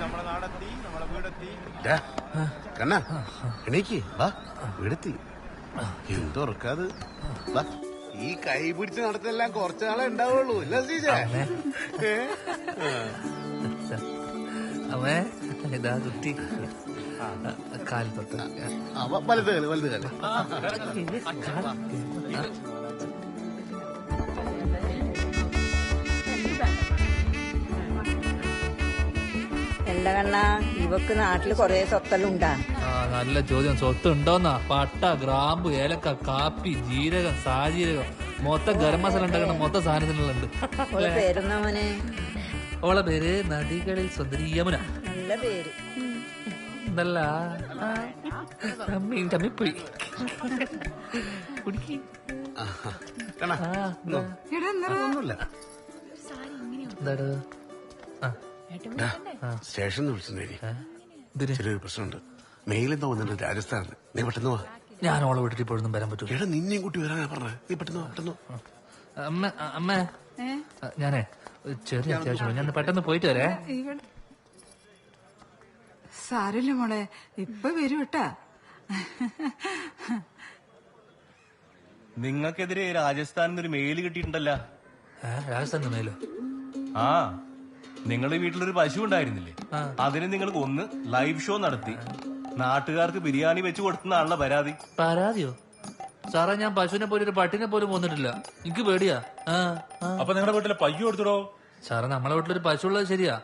നമ്മളെ നാടെത്തി, നമ്മളെ വീടെത്തി. കണ്ണ എണീക്ക് വാ, വീടെത്തി. എന്തുറക്കാത് വാ. ഈ കൈ പിടിച്ച് നടത്തെല്ലാം കുറച്ചു നാളെ ഉണ്ടാവുള്ളൂ അല്ലേ ശ്രീജേ? അവേ ഇതാ കുട്ടി കാൽ തൊട്ട് വലുത് കാല് വലുത് കാല്. എല്ല കണ്ണ ഇവക്ക് നാട്ടില് കൊറേ സ്വത്തെല്ലാം ഉണ്ടാ? നല്ല ചോദ്യം. സ്വത്ത് ഉണ്ടോന്നാ? പട്ട, ഗ്രാമ്പ്, ഏലക്ക, കാപ്പി, ജീരകം, സാജീരകം, മൊത്തം ഗരം മസാല ഉണ്ടാക്കുന്ന മൊത്തം സാധനത്തിനുള്ളുണ്ട്. പേരെന്നാ മോനെ? ഓളെ പേര് നദികളിൽ സുന്ദരി യമുന. നല്ല പേര്. എന്തല്ല പോയി കുടിക്ക്. സ്റ്റേഷനിൽ വിളിച്ചിട്ടുണ്ടായി. ചെറിയൊരു പ്രശ്നമുണ്ട്. മെയിലെന്താ വന്നിട്ട് രാജസ്ഥാനിൽ. നീ പെട്ടെന്ന് വാ. ഞാൻ ഓളെ വീട്ടിൽ ഇപ്പോഴൊന്നും വരാൻ പറ്റൂ. എടാ നിന്നെയും കൂട്ടി വരാനാ പറഞ്ഞത്. നീ പെട്ടെന്ന് പെട്ടെന്ന്. അമ്മ ഞാനേ ചെറിയ അത്യാവശ്യം ഞാൻ പെട്ടെന്ന് പോയിട്ട് വരേ. സാരല്ല മോളെ, ഇപ്പൊ വരും കേട്ടാ. നിങ്ങൾക്കെതിരെ രാജസ്ഥാനിൽ ഒരു മെയിൽ കിട്ടിയിട്ടുണ്ടല്ലോ. രാജസ്ഥാനിൽ മെയിലോ? ആ, നിങ്ങളുടെ വീട്ടിലൊരു പശു ഉണ്ടായിരുന്നില്ലേ? അതിന് നിങ്ങൾ കൊന്ന് ലൈവ് ഷോ നടത്തി നാട്ടുകാർക്ക് ബിരിയാണി വെച്ച് കൊടുത്തുന്നാണല്ലോ പരാതി. പരാതിയോ? സാറേ, ഞാൻ പശുവിനെ പോലും ഒരു പട്ടിനെ പോലും കൊന്നിട്ടില്ല. എനിക്ക് പേടിയാ. അപ്പൊ നിങ്ങളുടെ വീട്ടിലെ പയ്യോ എടുത്തിടോ? സാറേ, നമ്മളെ വീട്ടിലൊരു പശു ഉള്ളത് ശരിയാ.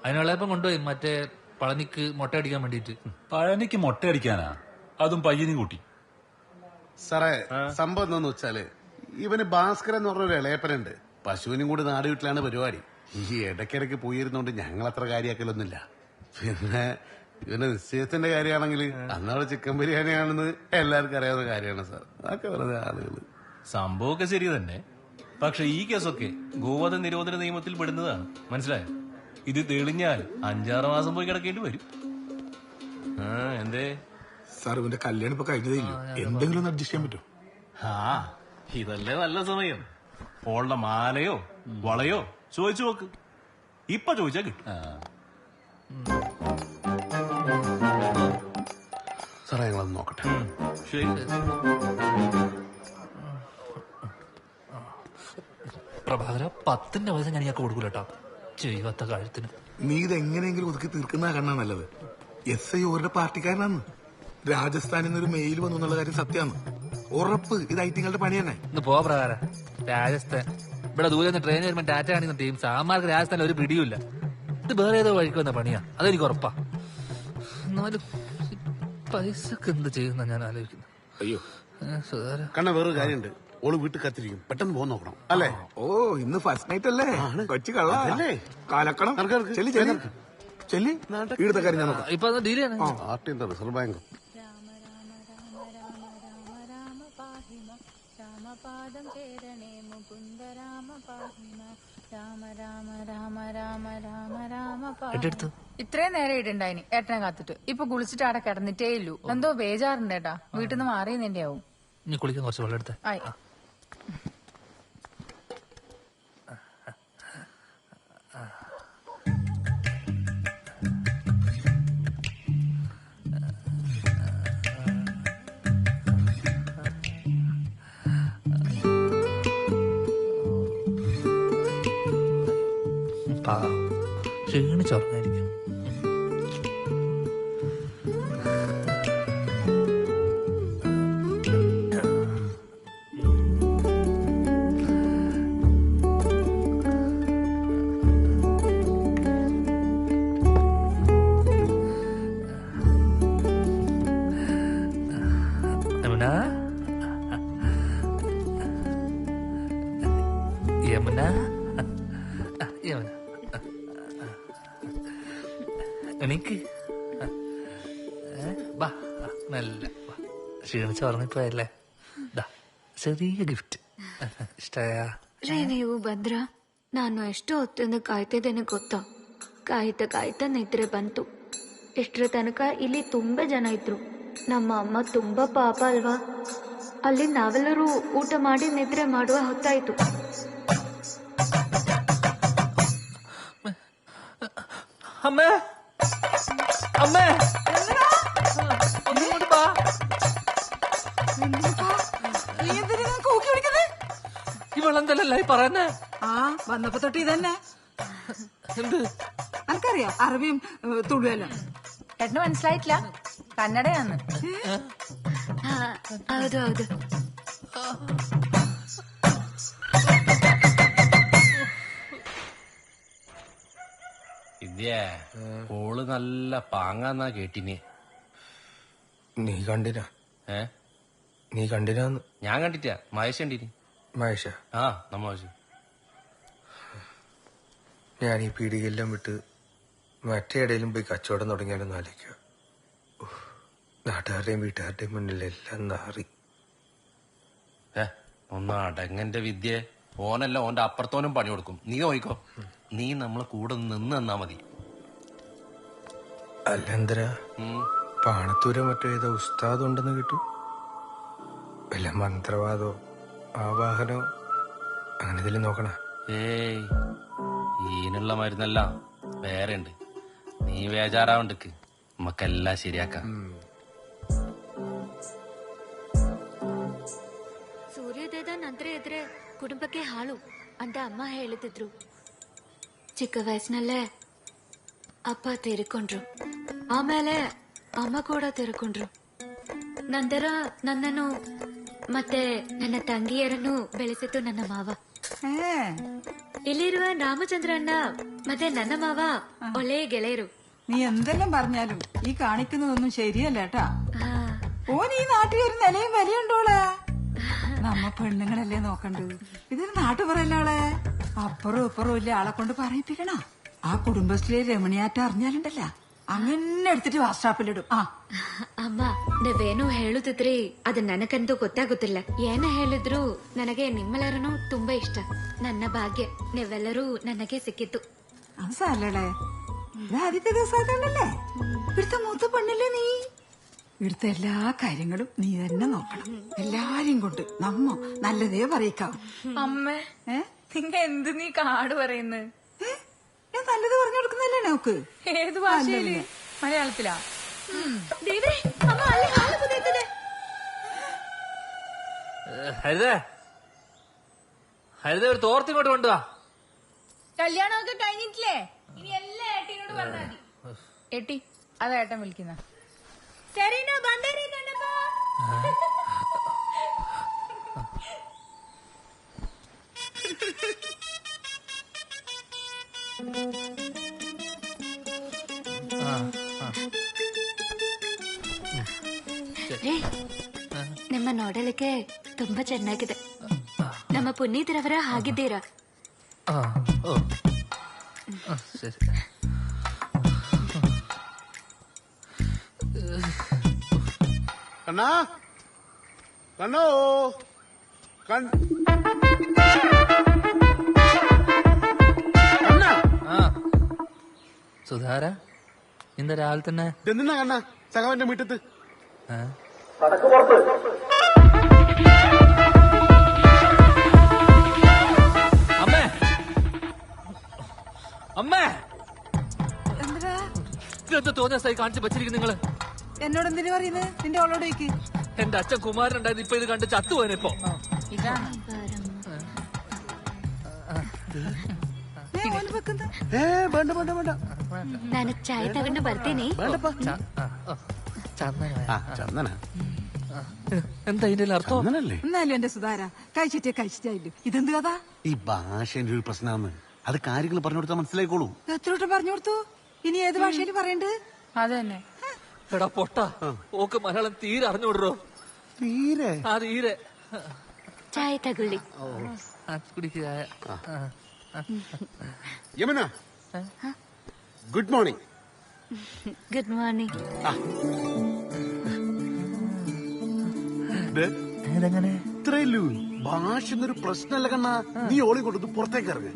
അതിനുള്ളപ്പം കൊണ്ടുപോയി മറ്റേ പളനിക്ക് മുട്ട അടിക്കാൻ വേണ്ടിട്ട്. പഴനിക്ക് മുട്ട അടിക്കാനാ? അതും പയ്യനും കൂട്ടി? സാറേ, സംഭവം എന്താന്ന് വെച്ചാല് ഇവന് ഭാസ്കരൻ എന്ന് പറഞ്ഞൊരു ഇളയപ്പനുണ്ട്. പശുവിനും കൂടി നാട് വീട്ടിലാണ് പരിപാടി. ഈ ഇടയ്ക്കിടയ്ക്ക് പോയിരുന്നോണ്ട് ഞങ്ങൾ അത്ര കാര്യമാക്കലൊന്നുമില്ല. പിന്നെ ഇവന്റെ നിശ്ചയത്തിന്റെ കാര്യമാണെങ്കിൽ അന്നവിടെ ചിക്കൻ ബിരിയാണിയാണെന്ന് എല്ലാവർക്കും അറിയാവുന്ന കാര്യമാണ് സാർ. അതൊക്കെ വെറുതെ ആളുകള്. സംഭവമൊക്കെ ശരി തന്നെ. പക്ഷെ ഈ കേസൊക്കെ ഗോവധ നിരോധന നിയമത്തിൽ പെടുന്നതാണ്. മനസ്സിലായോ? ഇത് തെളിഞ്ഞാൽ 5-6 മാസം പോയി കിടക്കേണ്ടി വരും. എന്തേ സാർ, ഇവന്റെ കല്യാണം ഇപ്പൊ കഴിഞ്ഞതേ ഇല്ലൂ. എന്തെങ്കിലും ഒന്ന് അഡ്ജസ്റ്റ് ചെയ്യാൻ പറ്റും? ഇതല്ലേ നല്ല സമയം. ഓളുടെ മാലയോ വളയോ ചോദിച്ചു നോക്ക്. ഇപ്പൊ ചോദിച്ചാ കിട്ടും. സാറേ, ഞങ്ങളത് നോക്കട്ടെ. ശരി. പ്രഭാകര, 10ന്റെ പൈസ ഞാൻ ഇയാൾക്ക് കൊടുക്കൂലട്ടോ. ചെയ്യാത്ത കാര്യത്തിന്. നീ ഇത് എങ്ങനെയെങ്കിലും ഒതുക്കി തീർക്കുന്ന കണ്ണാ നല്ലത്. SI ഓരുടെ പാർട്ടിക്കാരനാണ്. രാജസ്ഥാനിൽ നിന്നൊരു മെയിൽ വന്നു എന്നുള്ള കാര്യം സത്യമാണ്. ഉറപ്പ് ഇത് ഐറ്റിങ്ങളുടെ പണി തന്നെ. ഇന്ന് പോ പ്രകാര. രാജസ്ഥാൻ ഇവിടെ ദൂരെ നിന്ന് ട്രെയിൻ വരുമ്പോൾ ടാറ്റ കാണിക്കുന്ന ടീം സാമാർക്ക് രാജസ്ഥാനിൽ ഒരു പിടിയുമില്ല. ഇത് വേറെ ഏതോ വഴിക്ക് വന്ന പണിയാ. അതെനിക്ക് ഉറപ്പാ. എന്നാലും പൈസക്ക് എന്ത് ചെയ്യുന്ന ഞാൻ ആലോചിക്കുന്നു. അയ്യോ കണ്ണ, വേറൊരു കാര്യമുണ്ട്. ഓള് വീട്ടിൽ കത്തിരിക്കും. പെട്ടെന്ന് പോകാൻ നോക്കണം അല്ലേ? ഓ, ഇന്ന് ഫസ്റ്റ് നൈറ്റ് അല്ലേ? കൊച്ചു കള്ളല്ലേ? കാലക്കണം. ചെല്ലി ഇവിടുത്തെ കാര്യം ഞാൻ നോക്കാം. ഇപ്പൊ ഡീൽ ചെയ്യണം. Reserve bank. ഇത്രയും നേരം ഇടണ്ടായിനി ഏട്ടനെ കാത്തിട്ട്. ഇപ്പൊ കുളിച്ചിട്ട് അവിടെ കിടന്നിട്ടേ ഇല്ലു. എന്തോ ബേജാറുണ്ട് ഏട്ടാ. വീട്ടിൽ നിന്ന് മാറിയെന്നെ ആവും. ഇനി കുളിക്കാൻ കുറച്ച് വെള്ളം എടുത്തേ. ആയി. ക്ഷീണിച്ചുറങ്ങായിരിക്കും. യമുന, യമുന എനിക്ക് വാ, നല്ല ക്ഷീണിച്ച് ഉറങ്ങിപ്പോയല്ലേ. ചെറിയ ഗിഫ്റ്റ് ഇഷ്ടായ? ನೀವು ಭದ್ರ, ನಾನು ಎಷ್ಟು ಹೊತ್ತಿಂದ ಕಾಯ್ತಿದ್ದೇನೆ ಗೊತ್ತಾ? ಕಾಯ್ತಾ ನಿದ್ರೆ ಬಂತು. ಇಷ್ಟರ ತನಕ ಇಲ್ಲಿ ತುಂಬಾ ಜನ ಇದ್ರು. ನಮ್ಮ ಅಮ್ಮ ತುಂಬಾ ಪಾಪ ಅಲ್ವಾ? ಅಲ್ಲಿ ನಾವೆಲ್ಲರೂ ಊಟ ಮಾಡಿ ನಿದ್ರೆ ಮಾಡುವ ಹೊತ್ತಾಯ್ತು. അമ്മേ അമ്മേ ഒന്നുകൂടി വാ. നീ എന്തിനാ കൂക്കി വിളിക്കുന്നത്? ഇവളെന്തല്ലേ പറയുന്നേ? ആ വന്നപ്പോ തൊട്ട് ഇതന്നെ. എന്ത്? എനിക്കറിയാം അറബിയും തുളുവെല്ലാം. ഏട്ടന് മനസ്സിലായിട്ടില്ല, കന്നഡയാന്ന്. ಹೌದು ಹೌದು. ഇതേ ഓള് നല്ല പാങ്ങാന്നാ കേട്ടിനെ. നീ കണ്ടിനാ? ഏ നീ കണ്ടിനാന്ന്? ഞാൻ കണ്ടിട്ടാ, മഹേഷ് കണ്ടിന്. മഹേഷ, ആ നമ്മ മഹേഷ്. ഞാൻ ഈ പീടികയെല്ലാം വിട്ട് മറ്റേ ഇടയിലും പോയി കച്ചവടം തുടങ്ങിയാലൊന്ന് ആലോചിക്കുക. നാട്ടുകാരുടെയും വീട്ടുകാരുടെയും മുന്നിലെല്ലാം നാറി. ഒന്ന് അടങ്ങന്റെ വിദ്യ. ഓനല്ല ഓന്റെ അപ്പുറത്തോനും പണി കൊടുക്കും. നീ നോയിക്കോ, നീ നമ്മളെ കൂടെ നിന്ന് തന്നാ മതി. അല്ലെന്തരാ പാണത്തൂരോ മറ്റോ ഏതോ ഉസ്താദ് ഉണ്ടെന്ന് കിട്ടും. വല്ല മന്ത്രവാദോ ആവാഹനോ അങ്ങനെ ഇതിൽ നോക്കണ? ഏയ് ഈനുള്ള മരുന്നല്ല വേറെ ഉണ്ട്. നീ വേജാറാവണ്ടക്ക്, നമുക്കെല്ലാം ശരിയാക്കാം. ಸೂರ್ಯೋದಯದ ನಂತರ ಇದ್ರೆ ಕುಟುಂಬಕ್ಕೆ ಹಾಳು ಅಂತ ಅಮ್ಮ ಹೇಳುತ್ತಿದ್ರು. ಚಿಕ್ಕ ವಯಸ್ಸಿನಲ್ಲೇ ಅಪ್ಪ ತೀರಿಕೊಂಡ್ರು. ಆಮೇಲೆ ಅಮ್ಮ ಕೂಡ ತೀರಿಕೊಂಡ್ರು. ನಂತರ ನನ್ನನ್ನು ಮತ್ತೆ ನನ್ನ ತಂಗಿಯರನ್ನು ಬೆಳೆಸಿತು ನನ್ನ ಮಾವ. ಇಲ್ಲಿರುವ ರಾಮಚಂದ್ರ ಅಣ್ಣ ಮತ್ತೆ ನನ್ನ ಮಾವ ಒಳ್ಳೆಯ ಗೆಳೆಯರು. നീ എന്തെല്ലാം പറഞ്ഞാലും ഈ കാണിക്കുന്നതൊന്നും ശരിയല്ല കേട്ടാ. ഓൻ ഈ നാട്ടിൽ ഒരു നിലയും വിലയുണ്ടോളെ. നമ്മ പെണ്ണുങ്ങളല്ലേ നോക്കണ്ടത്. ഇതൊരു നാട്ടുപറയല്ലോളെ. അപ്പുറവും ഇപ്പുറവും ഇല്ല ആളെ കൊണ്ട് പറയിപ്പിക്കണ. ആ കുടുംബശ്രീ രമണിയാറ്റം അറിഞ്ഞാലുണ്ടല്ല അങ്ങനെ എടുത്തിട്ട് വാട്സാപ്പിലിടും. ಅಮ್ಮ ನೀವೇನು ಹೇಳುತ್ತಿದ್ರಿ ಅದು ನನಗಂತೂ ಗೊತ್ತಾಗುತ್ತಿಲ್ಲ. ಏನ ಹೇಳಿದ್ರು ನನಗೆ ನಿಮ್ಮೆಲ್ಲರನ್ನೂ ತುಂಬಾ ಇಷ್ಟ. ನನ್ನ ಭಾಗ್ಯ ನೀವೆಲ್ಲರೂ ನನಗೆ ಸಿಕ್ಕಿತ್ತು. അത് സാരല്ലേ, ഇത് ആദ്യത്തെ ദിവസമായിട്ടല്ലേ. ഇവിടുത്തെ മൂത്ത പെണ്ണല്ലേ നീ. ഇവിടുത്തെ എല്ലാ കാര്യങ്ങളും നീ തന്നെ നോക്കണം. എല്ലാരെയും കൊണ്ട് നമ്മ നല്ലതേ പറയിക്കാം. അമ്മേ നിങ്ങ എന്ത് നീ കാട് പറയുന്നത്? ഞാൻ നല്ലത് പറഞ്ഞു കൊടുക്കുന്നല്ലേ നോക്ക്. ഏത് ഭാഷയില്? മലയാളത്തിലാ? ഹരിതേ ഹരിതേ ഒരു തോർത്തിങ്ങോട്ട് കൊണ്ടുവാ. കല്യാണമൊക്കെ കഴിഞ്ഞിട്ടില്ലേ? ഇനി എല്ലാം ഏട്ടിനോട് പറഞ്ഞാൽ മതി. ഏട്ടി അതാ ഏട്ടൻ വിളിക്കുന്ന. ನಿಮ್ಮ ನೋಡಲಿಕ್ಕೆ ತುಂಬಾ ಚೆನ್ನಾಗಿದೆ. ನಮ್ಮ ಪುನೀತರವರ ಹಾಗಿದ್ದೀರಾ? ശരി. കണ്ണാ കണ്ണോ കണ്ണ സുധാര ഇന്ന് രാവിലെ തന്നെ എന്തിനാ കണ്ണ സഖാവിന്റെ വീട്ടത്ത്? അമ്മേ അമ്മേ എന്താ ഇതെന്താ തോന്നിയ സൈ കാണിച്ച് വെച്ചിരിക്കും നിങ്ങള്? എന്നോട് എന്തിനു പറയുന്നത്? നിന്റെ അവളോട് ചോദിക്ക്. എന്റെ അച്ഛൻ കുമാരൻ ഉണ്ടായിരുന്നു, ഇപ്പൊ ഇത് കണ്ട് ചത്തുപോയനിപ്പോ. ഇതാണ് വേണ്ട വേണ്ട വേണ്ട, ನಾನು ಚಾಯ್ ತಗೊಂಡು ಬರ್ತೀನಿ. ചന്ദന എന്താ ഇതിന്റെ അർത്ഥം? ചന്ദനല്ലേ? എന്നാലും എന്റെ സുധാര കഴിച്ചിട്ടായില്ലോ. ഇതെന്ത് കഥ? ഈ ഭാഷേന്റെ ഒരു പ്രശ്നമാണ്. അത് കാര്യങ്ങൾ പറഞ്ഞു കൊടുത്താൽ മനസ്സിലായിക്കോളൂ. എത്രയോട്ടം പറഞ്ഞു കൊടുത്തു? ഇനി ഏത് ഭാഷയിൽ പറയണ്ട്? അത് തന്നെ. എടാ പൊട്ട, ഓക്ക് മലയാളം തീരെ അറിഞ്ഞുവിടറോ? തീരെ ആ തീരെ. ಚಾಯ್ ತಗೊಳ್ಳಿ. കുടിക്കുക. Yamuna, good morning. Good morning. ഇത്രയല്ലൂ ഭാഷ എന്നൊരു പ്രശ്നമല്ല കണ്ണാ. നീ ഓളി കൊണ്ടത് പുറത്തേക്ക് ഇറങ്ങ്.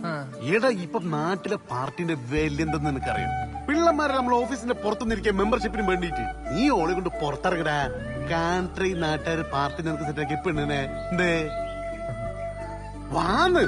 എടാ ഇപ്പൊ നാട്ടിലെ പാർട്ടിന്റെ വില എന്തെന്ന് നിനക്കറിയാം. പിള്ളമാരെ നമ്മൾ ഓഫീസിന്റെ പുറത്തുനിന്നിരിക്കാൻ മെമ്പർഷിപ്പിന് വേണ്ടിട്ട് നീ ഓളി കൊണ്ട് പുറത്തിറങ്ങടാ. കാൺട്രി നാട്ടുകാർ പാർട്ടി നിനക്ക് സെറ്റാക്കി പെണ്ണിനെ എന്തേ വാന്ന്.